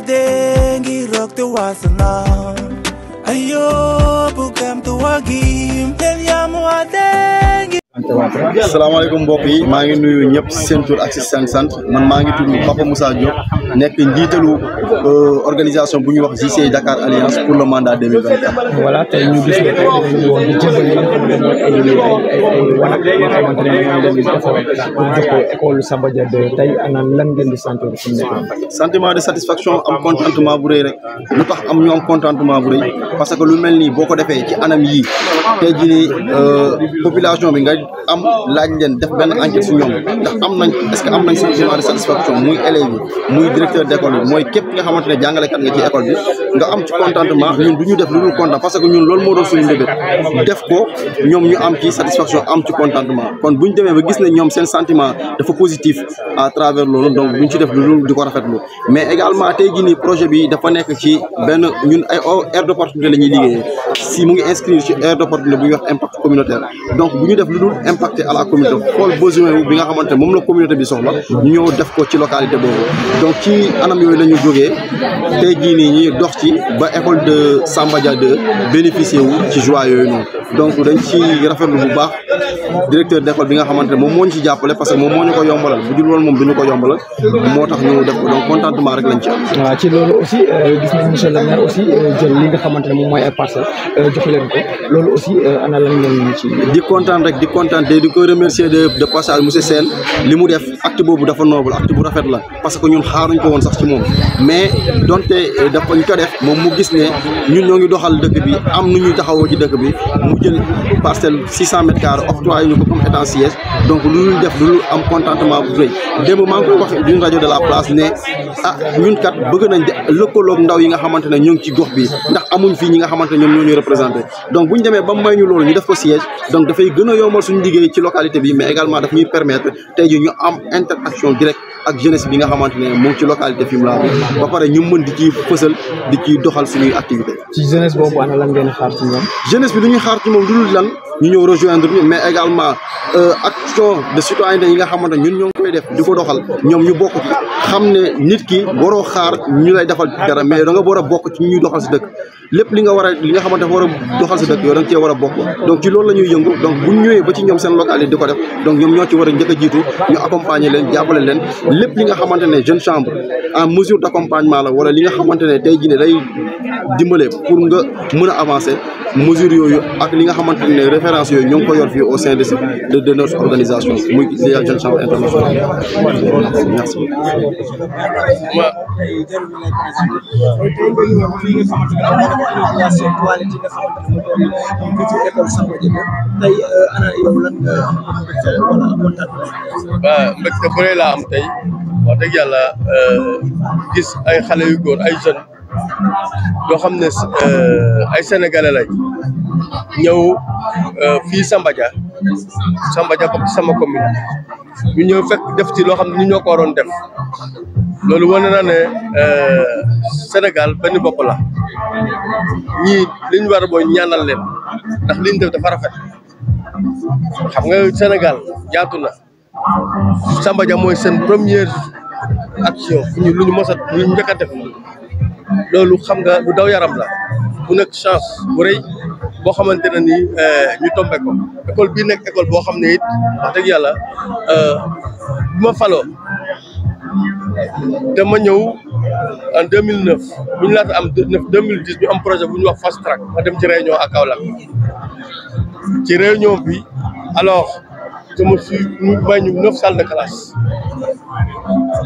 dengi rock the wasana ayo bugam to wagim ten yamu adengi. Assalamualaikum mbokk yi maa ngi nuyu ñëpp seen tur ak seen sant man maa ngi tudd Papa Moussa Diop nekk njiitalu organisation bu ñuy wax JCI Dakar Alliance pour le mandat 2024. voilà tey ñu gis ne tey dañu woon di jëmbale li nga xam ne mooy ay wanak yi nga xamante ne ñoo leen di defar pour jox ko école Samba Dia 2 tey ana lan ngeen di sentir fi mu nekk. sentiment de satisfaction am contentement bu rëy rek lu tax am ñu am contentement bu rëy parce que lu mel nii boo ko defee ci anam yii tey jii nii population bi nga am laaj leen def benn enquête si ñoom ndax am nañ est-ce que am nañ sentiment de satisfaction muy élèves yi muy directeur d'école bi mooy képp nga xamante ne jàngalekat nga ci école bi nga am ci contentement ñun du ñu def lu dul content parce que ñun loolu moo doon suñu ndëbët def ko ñoom ñu am ci satisfaction am ci contentement kon bu ñu demee ba gis ne ñoom seen sentiment dafa positif à travers loolu donc duñ ci def lu dul di ko rafetlu mais également tey jii nii projet bi dafa nekk ci benn ñun ay aire d'opportunité la ñuy liggéeyee si mu ngi inscrire ci aire d'opportunité bu ñuy wax impact communautaire donc bu ñu def lu dul impacté à la communauté xool besoin bi nga xamante ne moom la communauté bi soxla ñu ñëw def ko ci localité boobu donc ci anam yooyu la ñu jógee tey jii nii ñuy dox ci ba école de Samba Dia 2 bénéficier wu ci joie yooyu noonu donc dañ ci rafetlu bu baax directeur d'école bi nga xamante ne moom moo ñu ci jàppale parce que moom moo ñu ko yombalal bu dul woon moom du ñu ko yombalal moo tax ñu def ko donc contentement rek lañ ci am. waaw ci loolu aussi gis nañ monsieur le maire aussi jël li nga xamante ne moom mooy ay parcelles jox leen ko loolu aussi ana lan ngeen ci. di kontaan rek di kontaan te di ko remercier de passage monsieur Sène li mu def acte boobu dafa noble acte bu rafet la parce que ñun xaaruñ ko woon sax ci moom mais donte dafa ñu ko def moom mu gis ne ñun ñoo ngi doxal dëkk bi am nu ñuy taxawoo ci dëkk bi mu jël parcelle 600 mètres carrés octroyé ñu ko comme étant siège donc lu ñuy def lu am contentement bu rëy démb maa ngi koy wax d'une rajo de la place ne ah ñun kat bëgg nañ lëkkaloog ndaw yi nga xamante ne ñoo ngi ci gox bi ndax amuñ fii ñi nga xamante ne ñoom ñoo ñuy représenté donc bu ñu demee ba may ñu loolu ñu def ko siège donc dafay gën a yombal suñu liggéey ci localité bi mais également daf ñuy permettre tey jii ñu am interaction directe ak jeunesse bi nga xamante ne mu ngi ci localité Fimela bi ba pare ñu mën di ci fësal di ci doxal suñuy activité ci jeunesse boobu ana lan ngeen xaar ci ñoom. jeunesse bi lu ñuy xaar ci moom dul lan ñu ñëw rejoindre ñu mais également action de citoyenneté yi nga xamante ñun ñoo ngi koy def di ko doxal ñoom ñu bokk ci xam ne nit ki waroo xaar ñu lay defal dara mais da nga war a bokk ci ñuy doxal si dëkk lépp li nga war a li nga xamante war a doxal si dëkk yow da nga cee war a bokk donc ci loolu la ñuy yëngu donc bu ñu ñëwee ba ci ñoom seen localité di ko def donc ñoom ñoo ci war a njëkk a jiitu ñu accompagner leen jàppale leen lépp li nga xamante ne jeune chambre en mesure d'accompagnement la wala li nga xamante ne tey jii ne day dimbale pour nga mën a avancer mesure yooyu ak li nga xamante ne référence yooyu ñoo ngi ko yor fii au sein de notre organisation muy les jeunes chambres internationales merci. mbégte bu rëy laa am tey wax dëgg yàlla gis ay xale yu góor ay jeunes yoo xam ne ay sénégalais lañ ñëw fii Samba Dia comme sama commune ñu ñëw fekk def ci loo xam ne ñu ñoo ko waroon def loolu wane na ne Sénégal benn bopp la ñii li ñu war a booy ñaanal leen ndax li ñu def dafa rafet xam nga Sénégal yaatu na Samba Dia mooy seen première action lu ñu mos a lu ñu njëkk a def loolu xam nga lu daw yaram la mu nekk chance bu rëy boo xamante ne ni ñu tombé ko école bii nekk école boo xam ne it wax dëgg yàlla bu ma faloo te ma ñëw en 2009 bu ñu laata am 2010 ñu am projet bu ñu wax fast track ma dem ci réunion ak Kaolack ci réunion bi alors je me suis ñu may ñu 9 salles de classe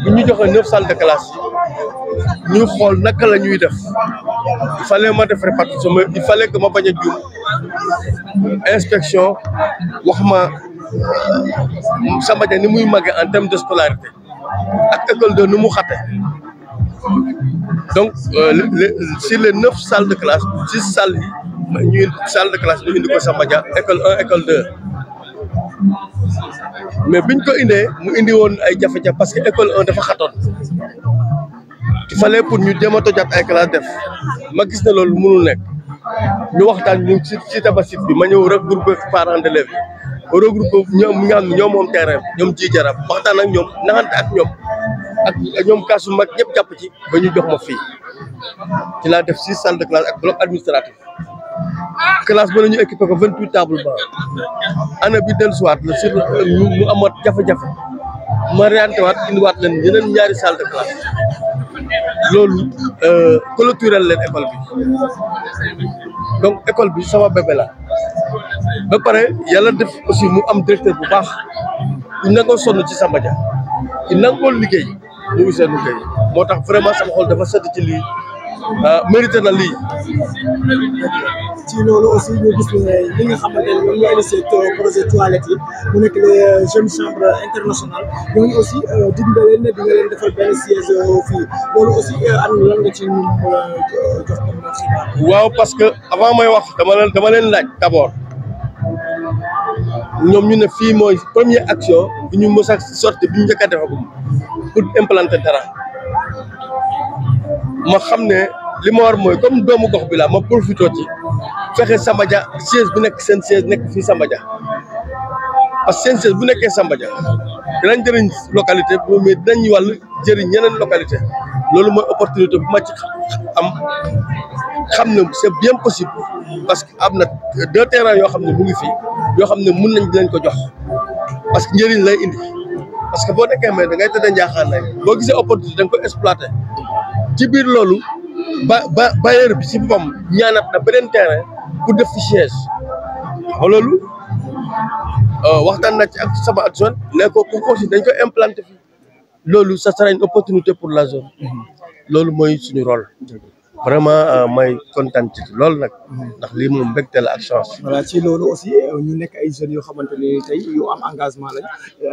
bu ñu joxee 9 salles de classe ñu xool naka la ñuy def il fallait ma def répartition mais il fallait que ma bañ a juum inspection wax ma Samba Dia ni muy màggee en termes de scolarité ak école de nu mu xate donc sur les 9 salles de classe 6 salles yi ñu salle de classe ñu indi ko Samba Dia école 1 école 2 mais biñ ko indee mu indi woon ay jafe-jafe parce que école 1 dafa xatoon il fallait pour ñu jéem a tojaat ay classe def ma gis ne loolu mënul nekk ñu waxtaan ñu ci tabasit bi ma ñëw regroupé parents d'élèves yi regroupé ñoom ñi nga xam ne ñoom moom terrain ñoom ji jarab waxtaan ak ñoom naxante ak ñoom ak ñoom kaasu mag ñëpp jàpp ci ba ñu jox ma fii ci laa def 6 salles de classe ak bloc administratif classe ba la ñu équipé ko 28 tables banc année bi dellusiwaat la sur mu amaat jafe-jafe ma réanté waat indiwaat leen yeneen ñaari salle de classe loolu clôturel leen école bi donc école bi sama bébé la ba pare yàlla def aussi mu am directeur bu baax ñu nangoo sonn ci Samba Dia ñu nangoo liggéey mu ngi seen liggéey moo tax vraiment sama xol dafa sedd ci lii mérité na lii. ci loolu aussi ñu gis ne li nga xamante ne ñoom ñoo initié projet toilette yi mu nekk les jeunes chambres internationales ñooñu aussi dig nga leen ne di nga leen defal benn siège fii loolu aussi am lan nga ci ñu jox comme xibaar. waaw parce que avant may wax dama leen laaj d'abord ñoom ñu ne fii mooy première action bi ñu mës a sorti bi ñu njëkk a defagum pour implanter dara ma xam ne li ma war mooy comme doomu gox bi la ma profité ci fexe Samba Dia siège bu nekk seen siège nekk fii Samba Dia parce que seen siège bu nekkee Samba Dia dinañ jëriñ localité mais dinañ wàll jëriñ ñeneen localité loolu mooy opportunité bu ma ci am xam ne c'est bien possible parce que am na 2 terrains yoo xam ne mu ngi fii yoo xam ne mun nañ dinañ ko jox parce que njëriñ lay indi parce que boo nekkee mais da ngay tëddee njaaxaan nañ boo gisee opportunité da nga ko exploité ci biir loolu bailleur bi si boppam ñaanat na beneen terrain pour def fi siège xam loolu waxtaan na ci ak sama adjoint ne ko aussi dañ ko implanté fi loolu ça sera une opportunité pour la zone loolu mooy suñu rôle vraiment may kontaan ci loolu nag ndax lii moom mbégte la ak chance. voilà ci loolu aussi ñu nekk ay jeunes yoo xamante ne tey yu am engagement lañ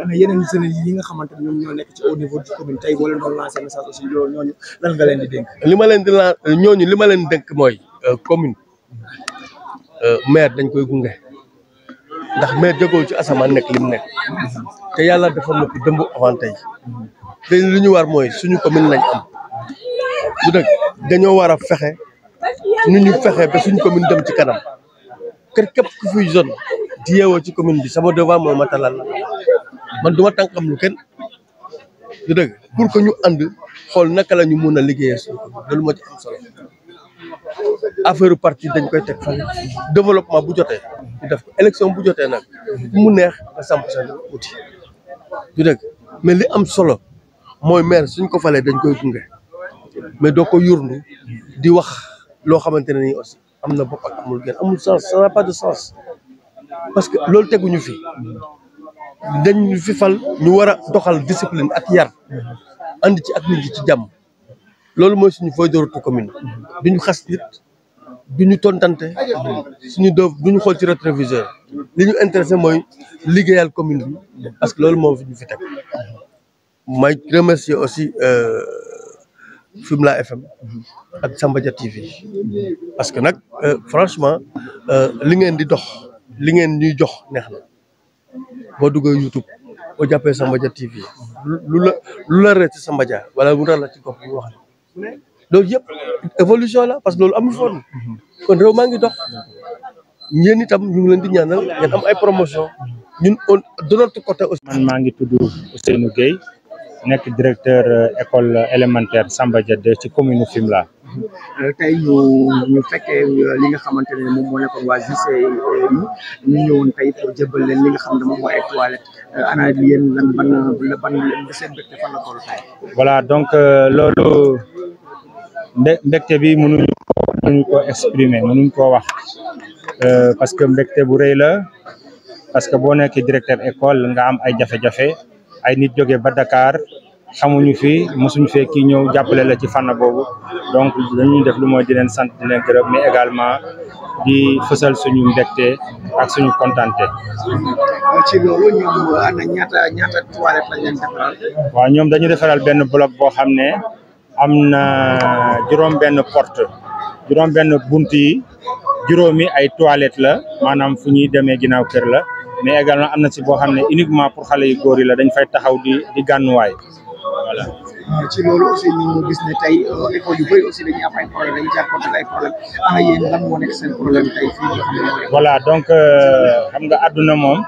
ana yeneen jeunes yi nga xamante ne ñoom ñoo nekk ci au niveau du commune tey boo leen doon lancer message aussi loolu ñooñu lan nga leen di dénk. li ma leen di ñooñu li ma leen dénk mooy commune maire dañ koy gunge ndax maire jógoo ci asamaan nekk li mu nekk te yàlla defoon na ko dëmb avant tey te li ñu war mooy suñu commune lañ am. du dëgg dañoo war a fexe ñu fexe ba suñu commune dem ci kanam kër képp ku fiy zone di yeewoo ci commune bi sama devoir mooy ma talal la man du ma tànkam lu kenn du dëgg pour que ñu ànd xool naka la ñu mun a liggéeyee suñu commune loolu moo ci am solo affaire parti dañ koy teg fan développement bu jotee ñu def ko élection bu jotee nag mu neex nga samp sa uti du dëgg mais li am solo mooy maire suñ ko falee dañ koy gunge mais doo ko yurndu di wax loo xamante ne nii aussi am na bopp ak amul genn amul sens ça n'a pas de sens parce que loolu teguñu fi dañ fi fal ñu war a doxal discipline ak yar ànd ci ak nit ñi ci jàmm loolu mooy suñu feuille de route commune duñu xas nit duñu tontante suñu doof duñu xool ci rétroviseur li ñu intéressé mooy liggéeyal commune bi parce que loolu moom fi ñu fi teg may remercier aussi Fimela FM ak Samba Dia TV parce que nag franchement li ngeen di dox li ngeen ñuy jox neex na boo duggee YouTube boo jàppee Samba Dia TV lu la ree ci Samba Dia wala mu rar la ci gox bi wax loolu yëpp évolution la parce que loolu amul foon kon réew maa ngi dox ñeen itam ñu ngi leen di ñaanal ngeen am ay promotion ñun de notre côté aussi. man maa ngi tudd Ousseynou Gueye nekk directeur école élémentaire Samba Dia 2 ci commune Fimela. tey ñu fekkee li nga xamante ne moom moo nekkoon waa JCI ñu ñëwoon tey pour jëbal leen li nga xam ne moom mooy ay toilettes ana yéen lan ban seen mbégte fan la toll tey. voilà donc loolu mbégte bi mënuñu ko exprimer mënuñ koo wax parce que mbégte bu rëy la parce que boo nekkee directeur école nga am ay jafe-jafe ay nit jóge ba Dakar xamuñu fi mosuñu fee kii ñëw jàppale la ci fànn boobu donc dañuy def lu mooy di leen sant di leen gërëm mais également di fësal suñu mbégte ak suñu kontante. ci loolu ñoom ana ñaata toilette lañ leen defaral. waaw ñoom dañu defaral benn bloc boo xam ne am na juróom-benn porte juróom-benn bunt yi juróomi ay toilette la maanaam fu ñuy demee ginnaaw kër la mais également am na si boo xam ne uniquement pour xale yu góor yi la dañ fay taxaw di gànnuwaay voilà. ci loolu aussi ñu gis ne tey école yu bëri aussi dañuy am ay problème dañuy jàppante ay problème ana yéen lan moo nekk seen problème tey fii nga xam ne voilà donc xam nga àdduna moom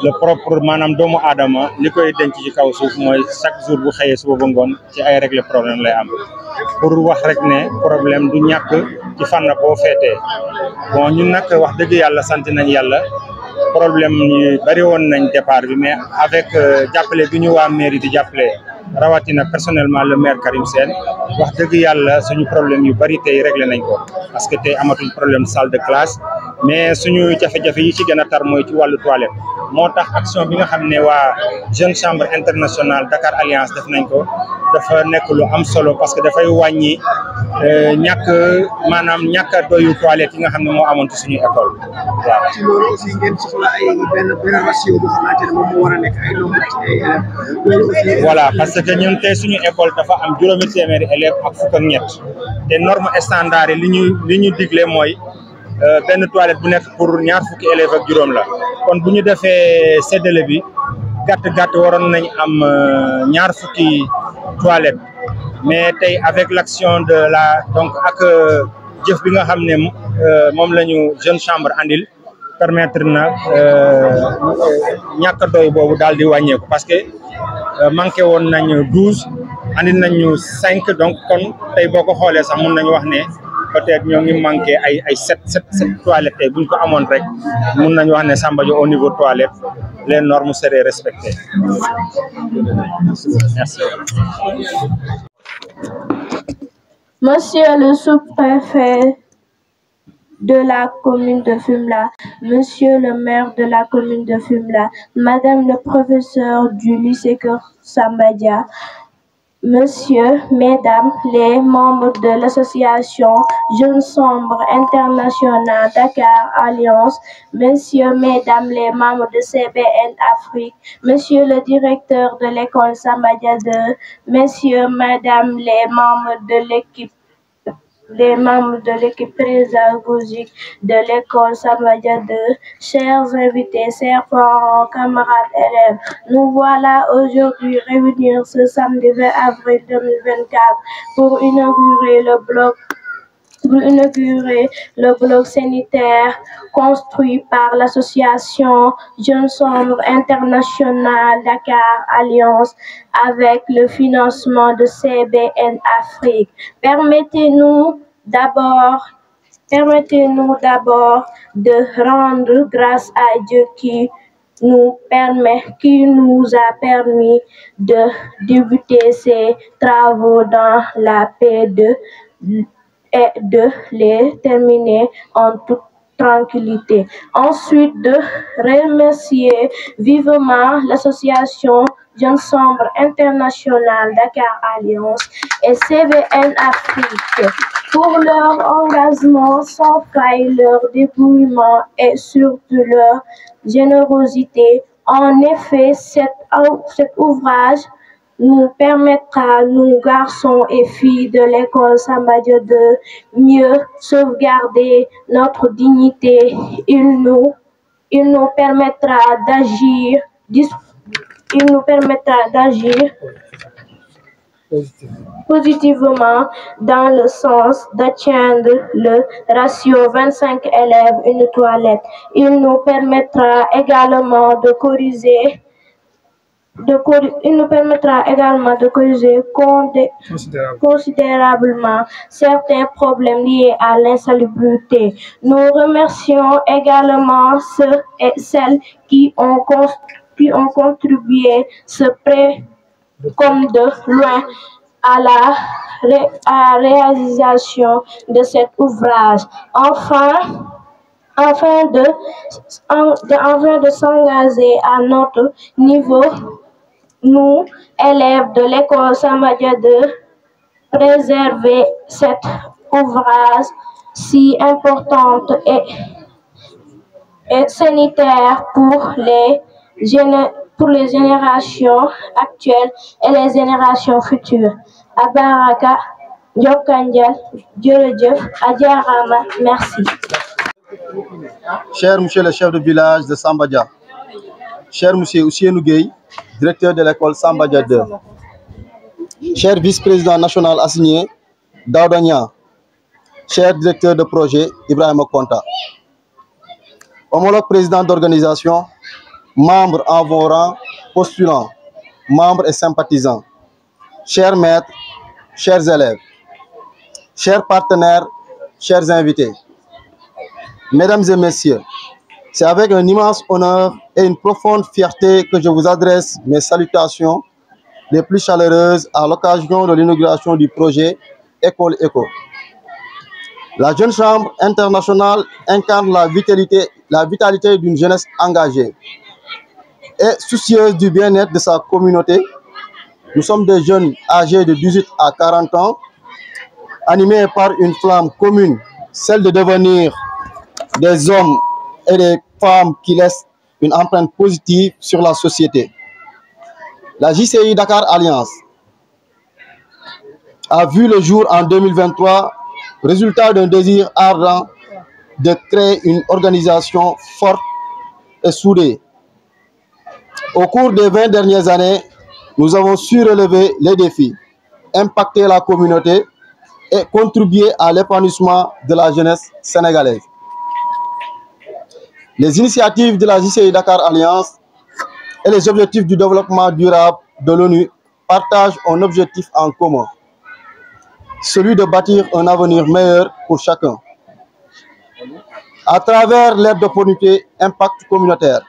le propre maanaam doomu aadama li koy denc ci kaw suuf mooy chaque jour bu xëyee suba ba ngoon ci ay régler problème lay am pour wax rek ne problème du ñàkk ci fànn boo feetee bon ñun nag wax dëgg yàlla sant nañ yàlla problème yi bari woon nañ départ bi mais avec jàppale bi ñu waa mairie di jàppale rawatina personnellement le maire Karim Sène wax dëgg yàlla suñu problème yu bari tey réglé nañ ko parce que tey amatuñ problème salle de classe mais suñu jafe-jafe yi ci gën a tar mooy ci wàllu toilette moo tax action bi nga xam ne waa Jeune Chambre Internationale Dakar Alliance def nañ ko dafa nekk lu am solo parce que dafay wàññi ñàkk a doyu toilette yi nga xam ne moo amoon ci suñu école waaw. ci loolu aussi ngeen soxla ay benn ratio bu xamante ne moom moo war a nekk ay nombre ci ay élèves. voilà parce que ñun tey suñu école dafa am juróomi téeméeri élèves ak fukk ak ñett te norme standard yi li ñu digle mooy benn toilette bu nekk pour ñaar fukki élèves ak juróom la kon bu ñu defee séddale bi gàtt waroon nañ am ñaar fukki toilette mais tey avec l'action de la donc ak jëf bi nga xam ne moom la ñu Jeune Chambre andil permettre na ñàkk a doy boobu daal di wàññeeku parce que manqué woon nañ 12 andil nañu 5 donc kon tey boo ko xoolee sax mun nañu wax ne peut-être ñoo ngi manqué ay 7 toilettes tey buñ ko amoon rek mun nañu wax ne Samba Dia au niveau toilette les normes seraient respectées. Merci. Monsieur le sous-préfet de la commune de Fimela, monsieur le maire de la commune de Fimela, madame le professeur du lycée Keur Samba Dia, monsieur, mesdames les membres de l'association Jeune Chambre Internationale Dakar Alliance, messieurs, mesdames les membres de CBN Afrique, monsieur le directeur de l'école Samba Dia 2, messieurs, mesdames les membres de l'équipe pédagogique de l'école Samba Dia 2, chers invités, chers parents, camarades élèves, nous voilà aujourd'hui réunis ce samedi 20 avril 2024 pour inaugurer le bloc sanitaire construit par l'association Jeune Chambre Internationale Dakar Alliance avec le financement de CBN Afrique. Permettez-nous d'abord de rendre grâce à Dieu qui nous a permis de débuter ces travaux dans la paix et de les terminer en toute tranquillité. Ensuite, de remercier vivement l'association Jeune Chambre Internationale Dakar Alliance et CBN Afrique pour leur engagement sans faille, leur dépouillement et surtout leur générosité. En effet, cet ouvrage nous permettra, nous garçons et filles de l'école Samba Dia, de mieux sauvegarder notre dignité. Il nous permettra d'agir positivement dans le sens d'atteindre le ratio 25 élèves une toilette. Il nous permettra également de corriger considérablement certains problèmes liés à l'insalubrité. Nous remercions également ceux et celles qui ont contribué près comme de loin à la réalisation de cet ouvrage. Afin de s'engager à notre niveau, nous, élèves de l'école Samba Dia, de préserver cet ouvrage si important et sanitaire pour les générations actuelles et les générations futures. Abaraka, Djokandial, Djurudjef, Adjarama, merci. Cher monsieur le chef de village de Samba Dia, cher monsieur Oussienou Gueye, directeur de l'école Samba Dia 2, cher vice-président national assigné Daouda Niang, cher directeur de projet Ibrahima Konta, homologue président d'organisation membres en vos rangs, postulants, membres et sympathisants, chers maîtres, chers élèves, chers partenaires, chers invités, mesdames et messieurs, c'est avec un immense honneur et une profonde fierté que je vous adresse mes salutations les plus chaleureuses à l'occasion de l'inauguration du projet École Éco. La Jeune Chambre internationale incarne la vitalité d'une jeunesse engagée et soucieuse du bien-être de sa communauté. Nous sommes des jeunes âgés de 18 à 40 ans, animés par une flamme commune, celle de devenir des hommes et des femmes qui laissent une empreinte positive sur la société. La JCI Dakar Alliance a vu le jour en 2023, résultat d'un désir ardent de créer une organisation forte et soudée. Au cours des 20 dernières années, nous avons su relever les défis, impacter la communauté et contribuer à l'épanouissement de la jeunesse sénégalaise. Les initiatives de la JCI Dakar Alliance et les objectifs du développement durable de l'ONU partagent un objectif en commun, celui de bâtir un avenir meilleur pour chacun. À travers l'aide d'opportunité impact communautaire,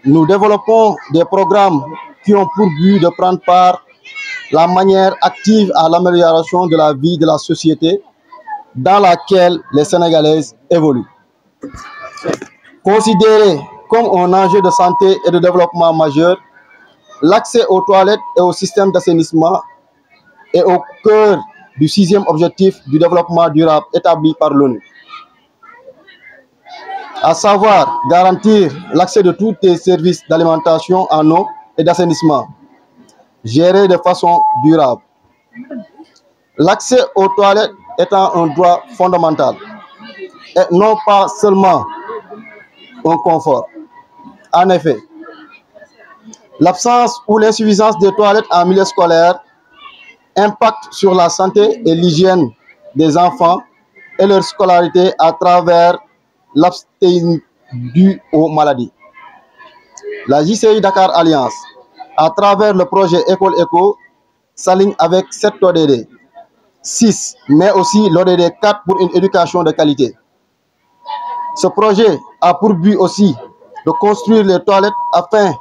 nous développons des programmes qui ont pour but de prendre part la manière active à l'amélioration de la vie de la société dans laquelle les Sénégalaises évoluent. Considéré comme un enjeu de santé et de développement majeur, l'accès aux toilettes et au système d'assainissement est au cœur du 6e objectif du développement durable établi par l'ONU, à savoir garantir l'accès de tous les services d'alimentation en eau et d'assainissement, gérés de façon durable. L'accès aux toilettes étant un droit fondamental et non pas seulement un confort. En effet, l'absence ou l'insuffisance des toilettes en milieu scolaire impacte sur la santé et l'hygiène des enfants et leur scolarité à travers l'abstinence due aux maladies. La JCI Dakar Alliance, à travers le projet École Éco, s'aligne avec 7 ODD, 6, mais aussi l'ODD 4 pour une éducation de qualité. Ce projet a pour but aussi de construire les toilettes afin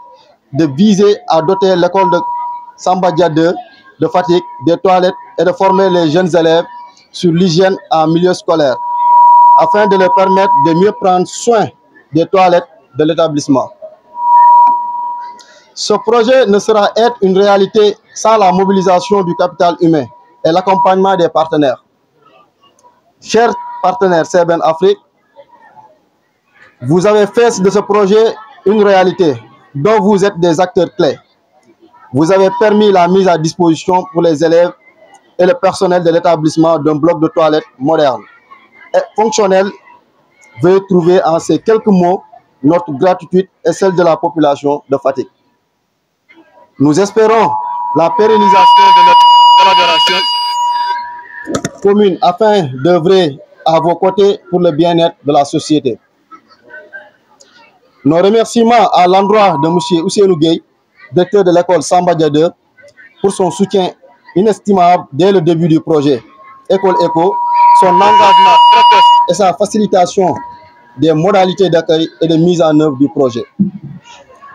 de viser à doter l'école de Samba Dia 2 de Fatick des toilettes et de former les jeunes élèves sur l'hygiène en milieu scolaire, afin de leur permettre de mieux prendre soin des toilettes de l'établissement. Ce projet ne sera être une réalité sans la mobilisation du capital humain et l'accompagnement des partenaires. Chers partenaires CBN Afrique, vous avez fait de ce projet une réalité dont vous êtes des acteurs clés. Vous avez permis la mise à disposition pour les élèves et le personnel de l'établissement d'un bloc de toilettes moderne et fonctionnel. Veuillez trouver en ces quelques mots notre gratitude et celle de la population de Fatick. Nous espérons la pérennisation de notre collaboration commune afin d'œuvrer à vos côtés pour le bien-être de la société. Nos remerciements à l'endroit de M. Ousseynou Gueye, directeur de l'école Samba Dia 2, pour son soutien inestimable dès le début du projet École Éco, son engagement précoce et sa facilitation des modalités d'accueil et de mise en œuvre du projet.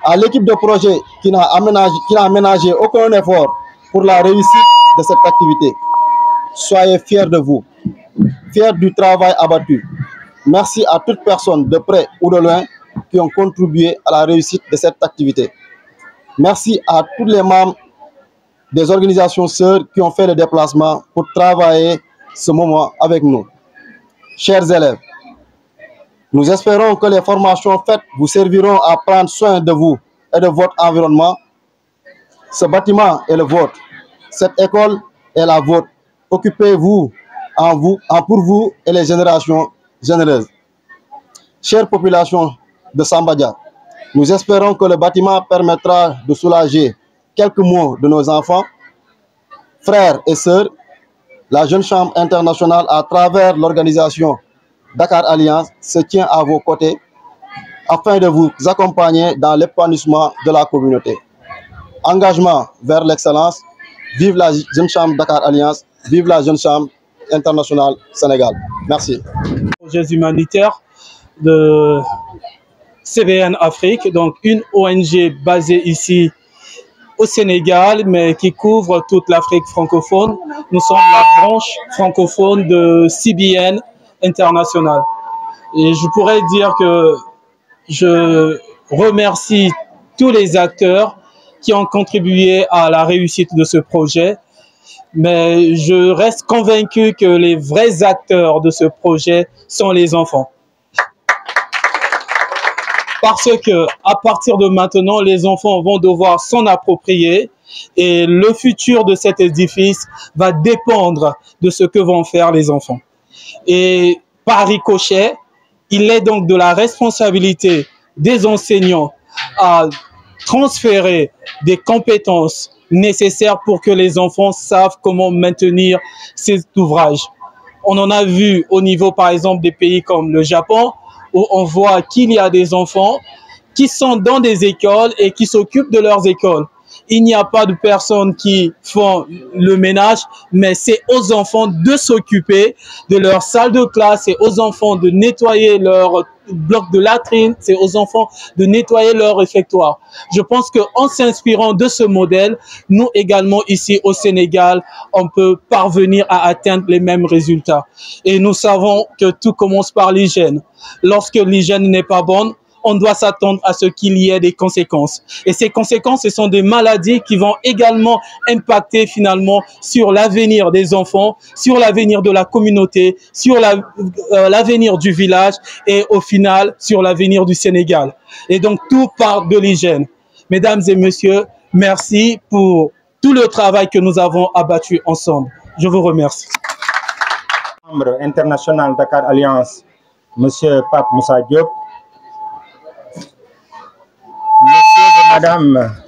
À l'équipe de projet qui n'a aménagé aucun effort pour la réussite de cette activité, soyez fiers de vous, fiers du travail abattu. Merci à toute personne de près ou de loin qui ont contribué à la réussite de cette activité. Merci à tous les membres des organisations sœurs qui ont fait le déplacement pour travailler ce moment avec nous. Chers élèves, nous espérons que les formations faites vous serviront à prendre soin de vous et de votre environnement. Ce bâtiment est le vôtre. Cette école est la vôtre. Occupez-vous pour vous et les générations généreuses. Chère population de Samba Dia, nous espérons que le bâtiment permettra de soulager quelques maux de nos enfants. Frères et sœurs, la Jeune Chambre internationale, à travers l'organisation Dakar Alliance, se tient à vos côtés afin de vous accompagner dans l'épanouissement de la communauté. Engagement vers l'excellence, vive la Jeune Chambre Dakar Alliance, vive la Jeune Chambre internationale Sénégal. Merci. Projets humanitaires de CBN Afrique, donc une ONG basée ici au Sénégal, mais qui couvre toute l'Afrique francophone. Nous sommes la branche francophone de CBN International. Et je pourrais dire que je remercie tous les acteurs qui ont contribué à la réussite de ce projet. Mais je reste convaincu que les vrais acteurs de ce projet sont les enfants. Parce que à partir de maintenant, les enfants vont devoir s'en approprier et le futur de cet édifice va dépendre de ce que vont faire les enfants. Et par ricochet, il est donc de la responsabilité des enseignants à transférer des compétences nécessaires pour que les enfants savent comment maintenir cet ouvrage. On en a vu au niveau, par exemple, des pays comme le Japon, où on voit qu'il y a des enfants qui sont dans des écoles et qui s'occupent de leurs écoles. Il n'y a pas de personnes qui font le ménage, mais c'est aux enfants de s'occuper de leur salle de classe, c'est aux enfants de nettoyer leur bloc de latrine, c'est aux enfants de nettoyer leur réfectoire. Je pense qu'en s'inspirant de ce modèle, nous également ici au Sénégal, on peut parvenir à atteindre les mêmes résultats. Et nous savons que tout commence par l'hygiène. Lorsque l'hygiène n'est pas bonne, on doit s'attendre à ce qu'il y ait des conséquences. Et ces conséquences, ce sont des maladies qui vont également impacter finalement sur l'avenir des enfants, sur l'avenir de la communauté, sur l'avenir du village et au final sur l'avenir du Sénégal. Et donc tout part de l'hygiène. Mesdames et messieurs, merci pour tout le travail que nous avons abattu ensemble. Je vous remercie. Membre international Dakar Alliance, Monsieur Pape Moussa Diop, Monsieur et Madame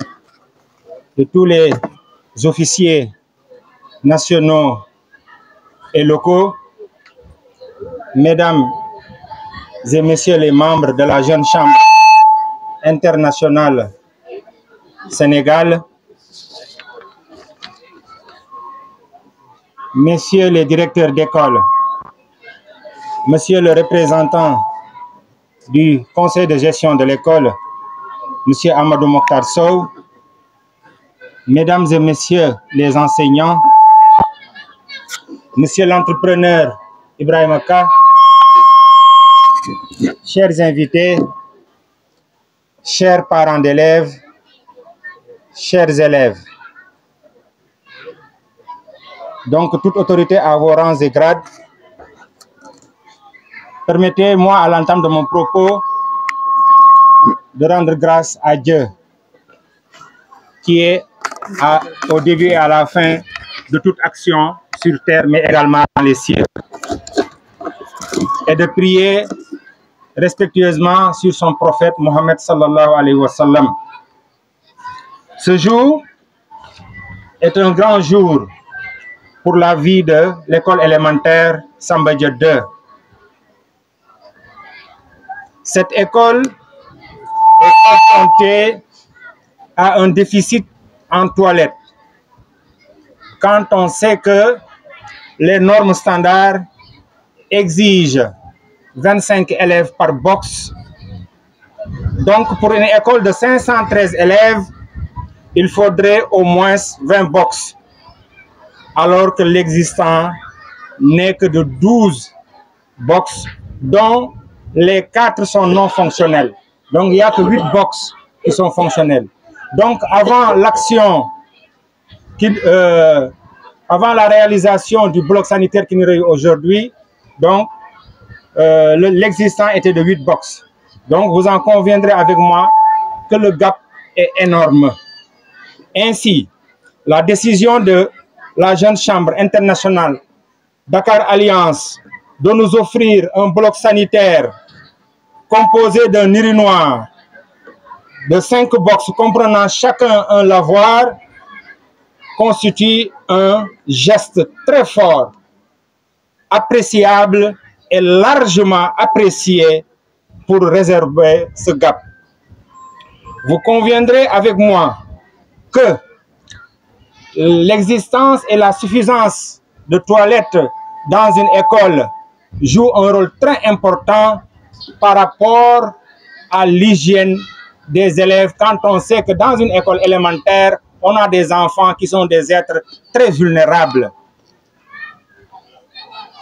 de tous les officiers nationaux et locaux, Mesdames et Messieurs les membres de la Jeune Chambre internationale Sénégal, Messieurs les directeurs d'école, Monsieur le représentant du conseil de gestion de l'école, Monsieur Amadou Mokhtar Sow, Mesdames et Messieurs les enseignants, Monsieur l'entrepreneur Ibrahim Aka, chers invités, chers parents d'élèves, chers élèves. Donc, toute autorité à vos rangs et grades, permettez-moi à l'entame de mon propos de rendre grâce à Dieu qui est au début et à la fin de toute action sur terre, mais également dans les cieux. Et de prier respectueusement sur son prophète Mohammed sallallahu alayhi wa sallam. Ce jour est un grand jour pour la vie de l'école élémentaire Samba Dia 2. Cette école est confrontée à un déficit en toilettes. Quand on sait que les normes standards exigent 25 élèves par box, donc pour une école de 513 élèves, il faudrait au moins 20 box, alors que l'existant n'est que de 12 box, dont les 4 sont non fonctionnels. Donc il n'y a que 8 box qui sont fonctionnels. Donc avant l'action, avant la réalisation du bloc sanitaire qui nous réunit aujourd'hui, donc l'existant était de 8 box. Donc vous en conviendrez avec moi que le gap est énorme. Ainsi, la décision de la Jeune Chambre internationale Dakar Alliance de nous offrir un bloc sanitaire composé d'un urinoir de 5 boxes comprenant chacun un lavoir constitue un geste très fort, appréciable et largement apprécié pour réserver ce gap. Vous conviendrez avec moi que l'existence et la suffisance de toilettes dans une école jouent un rôle très important par rapport à l'hygiène des élèves quand on sait que dans une école élémentaire, on a des enfants qui sont des êtres très vulnérables.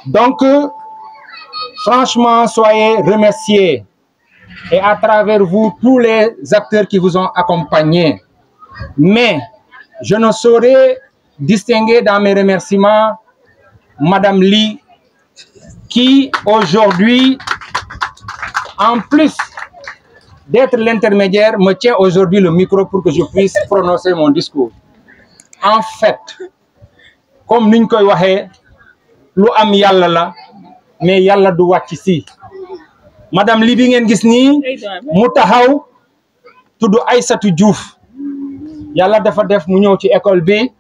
Donc, franchement, soyez remerciés et à travers vous, tous les acteurs qui vous ont accompagnés. Mais je ne saurais distinguer dans mes remerciements Madame Ly, qui aujourd'hui, en plus d'être l'intermédiaire, me tient aujourd'hui le micro pour que je puisse prononcer mon discours. En fait, comme niñ koy waxee lu am yàlla la mais yàlla du wàcc si Madame Ly bi ngeen gis nii mu taxaw tudd Aïssatou Diouf yàlla dafa def mu ñëw ci école bi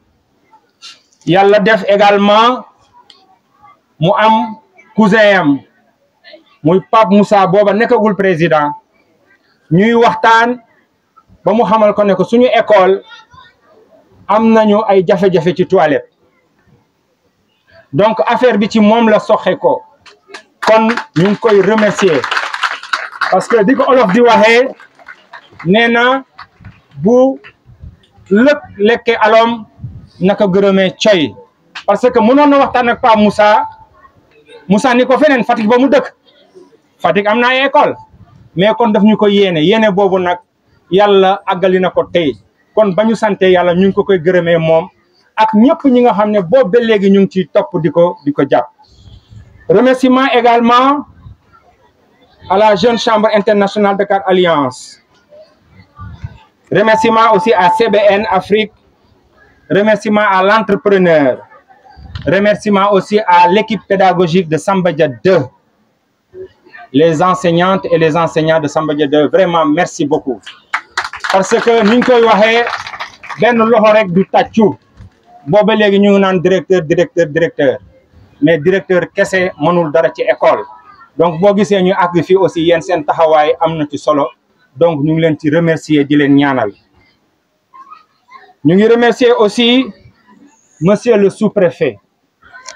yàlla def également mu am cousin am muy Pape Moussa booba nekkagul président ñuy waxtaan ba mu xamal ko ne ko suñu école am nañu ay jafe-jafe ci toilette donc affaire bi ci moom la soxe ko kon ñu ngi koy remercier parce que di ko olof di waxee nee na bu lëg lekke alom naka gërëmee coy parce que mënoon na waxtaan ak Pape Moussa ni ko feneen Fatick ba mu dëkk Fatick am na ay école mais kon daf ñu ko yéene boobu nag yàlla àggali na ko tey kon ba ñu sante yàlla ñu ngi ko koy gërëmee moom ak ñëpp ñi nga xam ne boobu ba léegi ñu ngi ciy topp di ko jàpp. Remerciement également à la Jeune Chambre Internationale Dakar Alliance. Remerciement aussi à CBN Afrique. Remerciement à l'entrepreneur. Remerciement aussi à l'équipe pédagogique de Samba Dia 2. Les enseignantes et les enseignants de Samba Dia 2, vraiment merci beaucoup. Parce que ni ñu koy waxee benn loxo rek du tàccu booba léegi ñu ngi naan directeur mais directeur kese mënul dara ci école donc boo gisee ñu àgg fii aussi yéen seen taxawaay am na ci solo donc ñu ngi leen ci remercier di leen ñaanal. ñu ngi remercier aussi monsieur le sous-préfet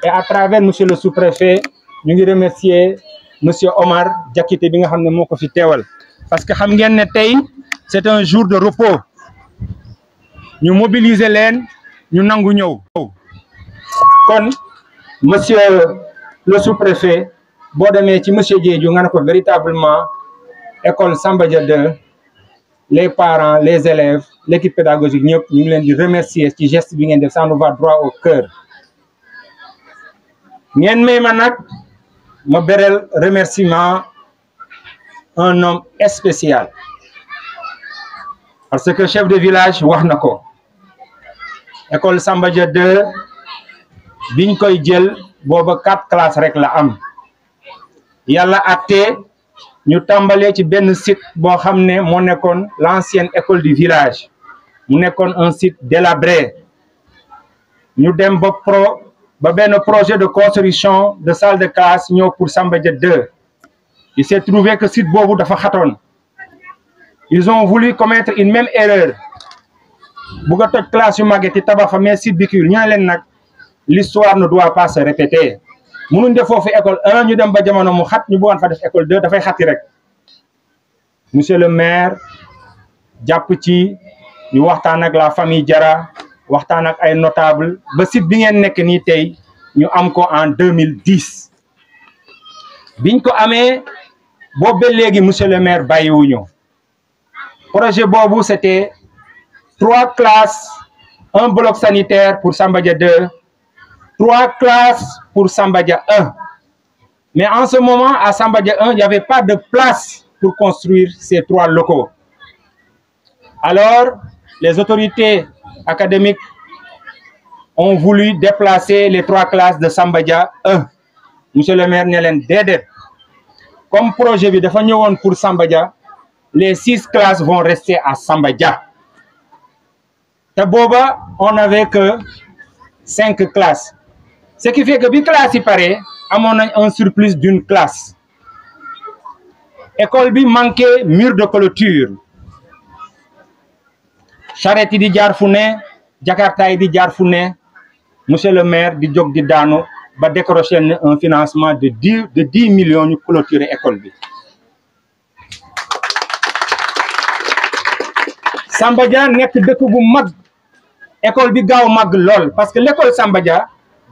et à travers monsieur le sous-préfet ñu ngi remercier monsieur Omar Diakité bi nga xam ne moo ko fi teewal parce que xam ngeen ne tey c'est un jour de repos ñu mobiliser leen ñu nangu ñëw kon monsieur le sous-préfet boo demee ci monsieur Diédhiou nga ne ko véritablement école Samba Dia 2 les parents les élèves l'équipe pédagogique ñëpp ñu ngi leen di remercier ci geste bi ngeen def ça nous va droit au cœur ngeen may ma nag ma berel remerciement un homme spécial parce que chef de village wax na ko école Samba Dia 2 biñ koy jël booba 4 classes rek la am yàlla atte ñu tàmbalee ci benn site boo xam ne moo nekkoon l'ancienne école du village mu nekkoon un site délabré ñu dem ba benn projet de construction de salle de classe ñëw pour Samba Dia 2 il s'est trouvé que site boobu dafa xatoon ils ont voulu commettre une même erreur bugg a toj classe yu màgget yi tabax fa mais site bi ñu ne leen nag l'histoire ne doit pas se répéter mënuñ def foofu école 1 ñu dem ba jamono mu xat ñu bëggoon fa def école 2 dafay xati rek monsieur le maire jàpp ci ñu waxtaan ak la famille Diarra waxtaan ak ay notable ba site bi ngeen nekk nii tey ñu am ko en 2010 biñ ko amee boobu ba léegi monsieur le maire bàyyiwuñu projet boobu c'était 3 classes, un bloc sanitaire pour Samba Dia 2, 3 classes pour Samba Dia 1. Mais en ce moment, à Samba Dia 1, il n'y avait pas de place pour construire ces 3 locaux. Alors, les autorités académiques ont voulu déplacer les 3 classes de Samba Dia 1. Monsieur le maire ne leen déedéet. Comme projet bi dafa ñëwoon pour Samba Dia, les 6 classes vont rester à Samba Dia. te booba on n'avait que 5 classes ce qui fait que bi classe yi pare amoon nañ un surplus d'une classe école bi manqué mur de clôture charrette yi di jaar fu ne jakarta yi di jaar fu ne monsieur le maire di jóg di daanu ba décrocher un financement de 10 millions ñu clôturer école bi. Samba Dia nekk dëkk bu mag école bi gaaw mag lool parce que l'école Samba Dia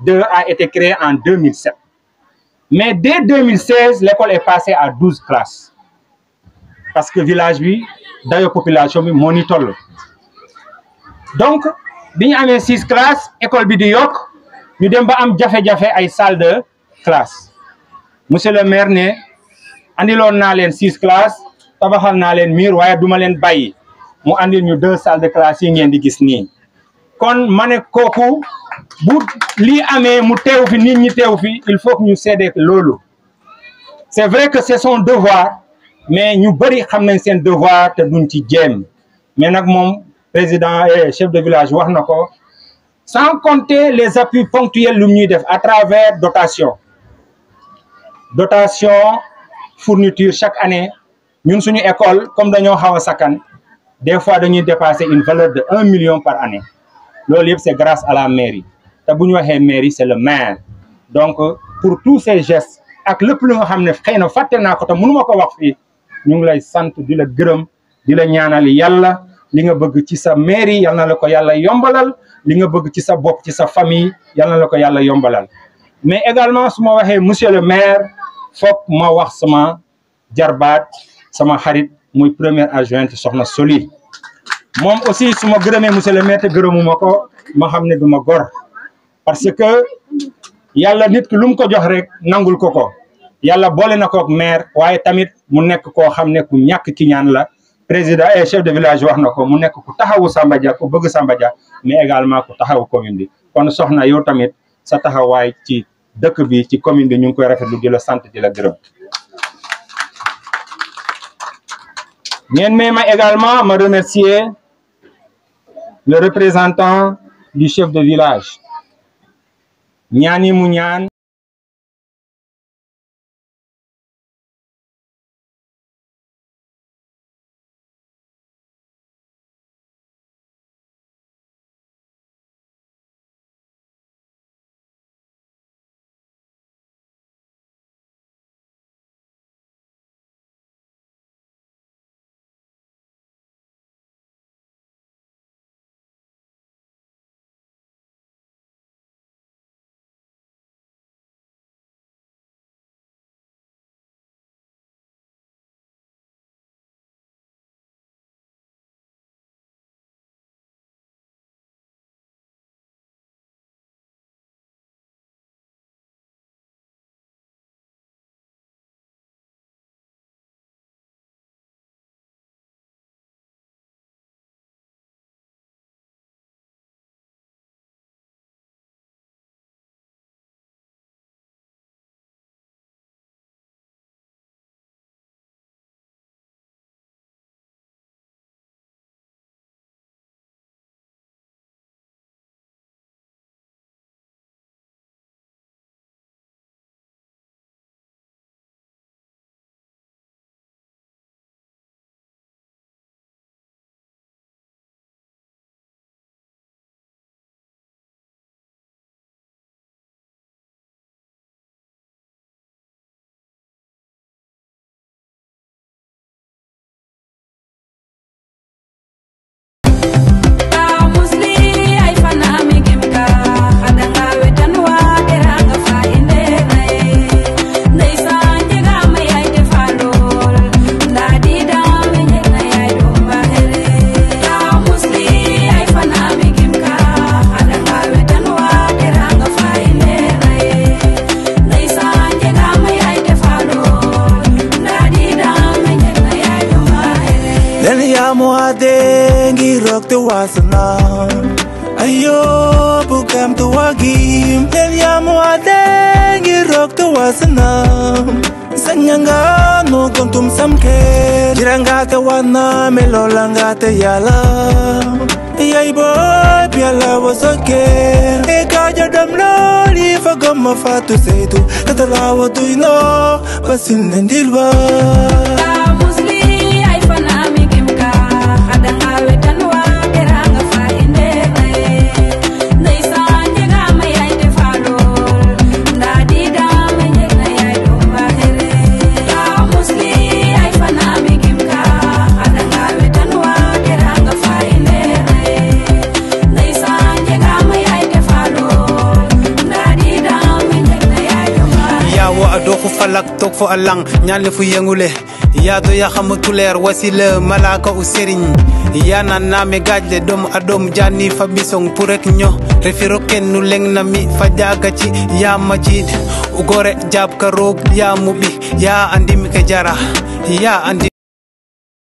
2 a été créée en 2007 mais dès 2016 l'école est passée à 12 classes parce que village bi dayo population bi moo ni toll. Donc bi ñu amee 6 classes école bi di yokk ñu dem ba am jafe-jafe ay salle de classe monsieur le maire ne andiloon naa leen 6 classes tabaxal naa leen mur waaye duma leen bàyyi mu andil ñu 2 salles de classe yi ngeen di gis nii. kon ma ne kooku bu lii amee mu teew fi nit ñi teew fi il faut que ñu seede loolu c'est vrai que c'est son devoir mais ñu bëri xam nañ seen devoir te duñ ci jéem mais nag moom président et chef de village wax na ko sans compter les appuis ponctuels lu ñuy def à travers dotation fourniture chaque année ñun suñu école comme dañoo xaw a sakkan des fois dañuy dépasser une valeur de 1 million par année loolu yëpp c'est grâce à la mairie te bu ñu waxee mairie c'est le maire donc pour tous ces gestes ak lépp lu nga xam ne xëy na fàtte naa ko te mënuma ko wax fii ñu ngi lay sant di la gërëm di la ñaanal yàlla li nga bëgg ci sa mairie yal na la ko yàlla yombalal li nga bëgg ci sa bopp ci sa famille yal na la ko yàlla yombalal mais également su ma waxee monsieur le maire foog ma wax sama jarbaat sama xarit muy première adjointe soxna Soli moom aussi su ma gërëmee monsieur le maire te gërëmuma ko ma xam ne du ma gor parce que yàlla nit ki lu mu ko jox rek nangul ko yàlla boole na ko ak maire waaye tamit mu nekk koo xam ne ku ñàkk ki ñaan la président et chef de village wax na ko mu nekk ku taxawu Samba Dia ku bëgg Samba Dia mais également ku taxawu commune bi kon soxna yow tamit sa taxawaay ci dëkk bi ci commune bi ñu ngi koy rafetlu di la sant di la gërëm. ngeen may ma également ma remercier le représentant du chef de village ñaani mu ñaan wasana ayo bukam tu wagim len yamu adengi rok tu wasana sanyanga no kontum samke jiranga te wana melolanga te yala yai boy piala wasoke e kaja dam lori fagama fatu seitu katarawa tuino basil nendilwa musli ay fanami kimka adanga wetanwa teranga fainde ndeysaan jega ma yaay te falol ndadi dama jegna yaay do bahere musli ay fanami kimka adanga wetanwa teranga fainde ndeysaan jega ma yaay te falol ndadi dama jegna yaay do bahere yawo adoko falak tok fo alang ñaan fu yengule yaado ya xam tuleer wasila malaka u serigne yana name gajle dom adom jani fa bisong purek ño refiro kennu leng na mi fa jaga ci ya majid u gore jab ka rog ya mubi ya andi mi ke jara ya andi